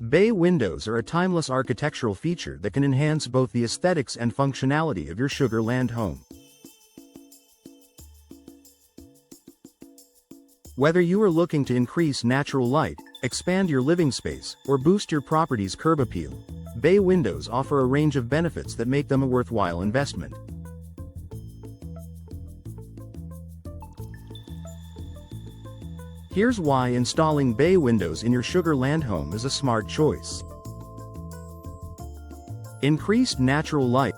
Bay windows are a timeless architectural feature that can enhance both the aesthetics and functionality of your Sugar Land home. Whether you are looking to increase natural light, expand your living space, or boost your property's curb appeal, bay windows offer a range of benefits that make them a worthwhile investment. Here's why installing bay windows in your Sugar Land home is a smart choice. Increased natural light.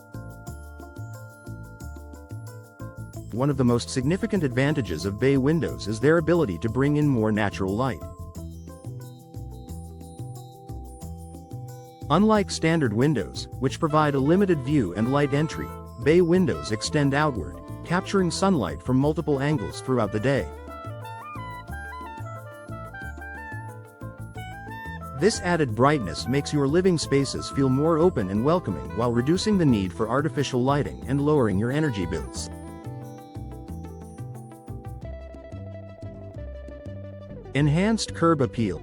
One of the most significant advantages of bay windows is their ability to bring in more natural light. Unlike standard windows, which provide a limited view and light entry, bay windows extend outward, capturing sunlight from multiple angles throughout the day. This added brightness makes your living spaces feel more open and welcoming while reducing the need for artificial lighting and lowering your energy bills. Enhanced curb appeal.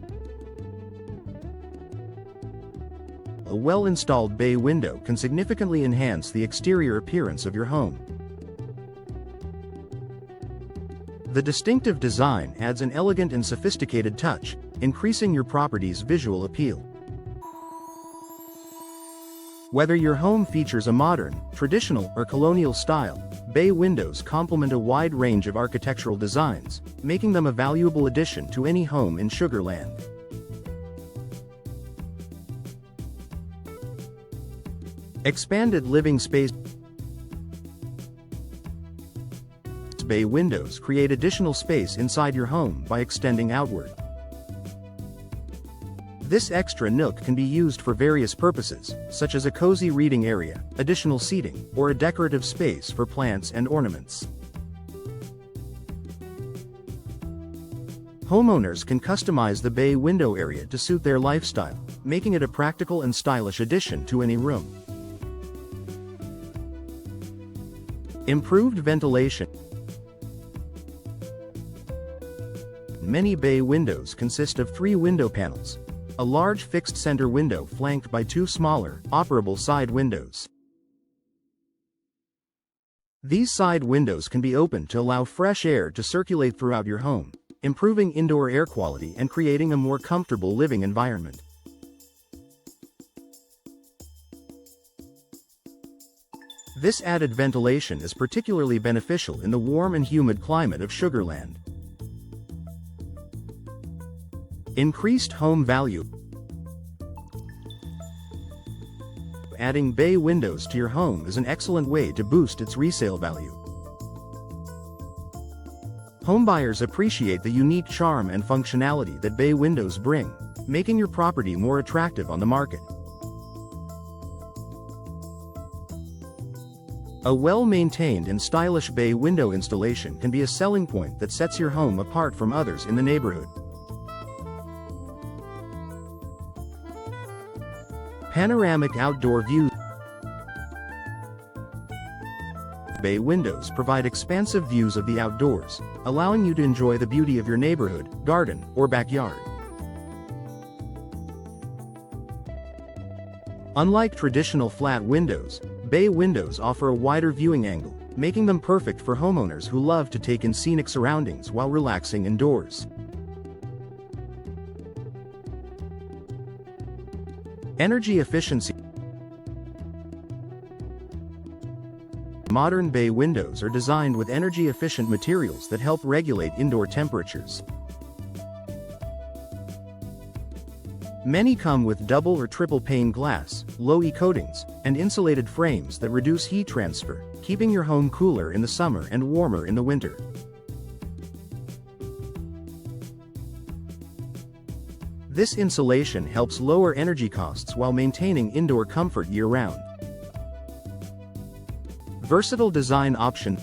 A well-installed bay window can significantly enhance the exterior appearance of your home. The distinctive design adds an elegant and sophisticated touch, increasing your property's visual appeal. Whether your home features a modern, traditional, or colonial style, bay windows complement a wide range of architectural designs, making them a valuable addition to any home in Sugar Land. Expanded living space. Bay windows create additional space inside your home by extending outward. This extra nook can be used for various purposes, such as a cozy reading area, additional seating, or a decorative space for plants and ornaments. Homeowners can customize the bay window area to suit their lifestyle, making it a practical and stylish addition to any room. Improved ventilation. Many bay windows consist of 3 window panels, a large fixed center window flanked by 2 smaller, operable side windows. These side windows can be opened to allow fresh air to circulate throughout your home, improving indoor air quality and creating a more comfortable living environment. This added ventilation is particularly beneficial in the warm and humid climate of Sugar Land. Increased home value. Adding bay windows to your home is an excellent way to boost its resale value. Homebuyers appreciate the unique charm and functionality that bay windows bring, making your property more attractive on the market. A well-maintained and stylish bay window installation can be a selling point that sets your home apart from others in the neighborhood. Panoramic outdoor views. Bay windows provide expansive views of the outdoors, allowing you to enjoy the beauty of your neighborhood, garden, or backyard. Unlike traditional flat windows, bay windows offer a wider viewing angle, making them perfect for homeowners who love to take in scenic surroundings while relaxing indoors. Energy efficiency. Modern bay windows are designed with energy-efficient materials that help regulate indoor temperatures. Many come with double or triple pane glass, low-E coatings, and insulated frames that reduce heat transfer, keeping your home cooler in the summer and warmer in the winter. This insulation helps lower energy costs while maintaining indoor comfort year-round. Versatile design option.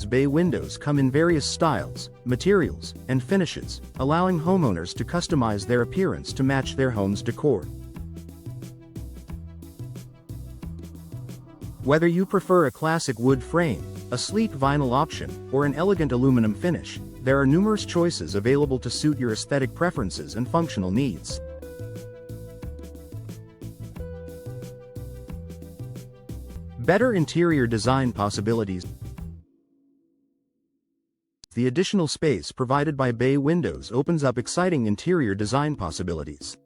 Bay windows come in various styles, materials, and finishes, allowing homeowners to customize their appearance to match their home's decor. Whether you prefer a classic wood frame, a sleek vinyl option, or an elegant aluminum finish, There are numerous choices available to suit your aesthetic preferences and functional needs. Better interior design possibilities. The additional space provided by bay windows opens up exciting interior design possibilities.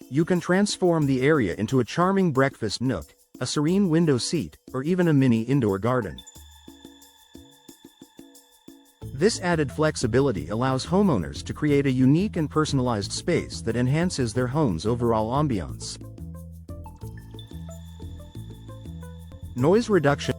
You can transform the area into a charming breakfast nook, a serene window seat, or even a mini indoor garden. This added flexibility allows homeowners to create a unique and personalized space that enhances their home's overall ambiance. Noise reduction.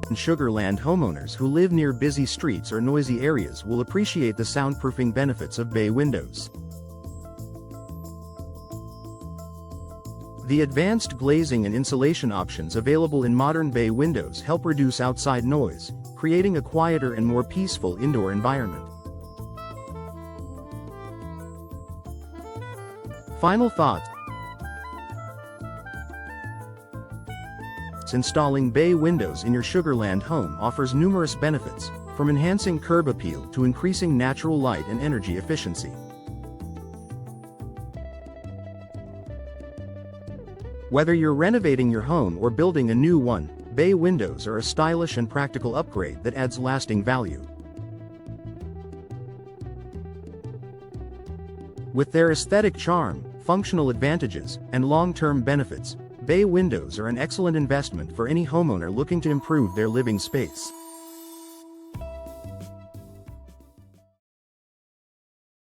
In Sugar Land, homeowners who live near busy streets or noisy areas will appreciate the soundproofing benefits of bay windows. The advanced glazing and insulation options available in modern bay windows help reduce outside noise, creating a quieter and more peaceful indoor environment. Final thoughts. Installing bay windows in your Sugar Land home offers numerous benefits, from enhancing curb appeal to increasing natural light and energy efficiency. Whether you're renovating your home or building a new one, bay windows are a stylish and practical upgrade that adds lasting value. With their aesthetic charm, functional advantages, and long-term benefits, bay windows are an excellent investment for any homeowner looking to improve their living space.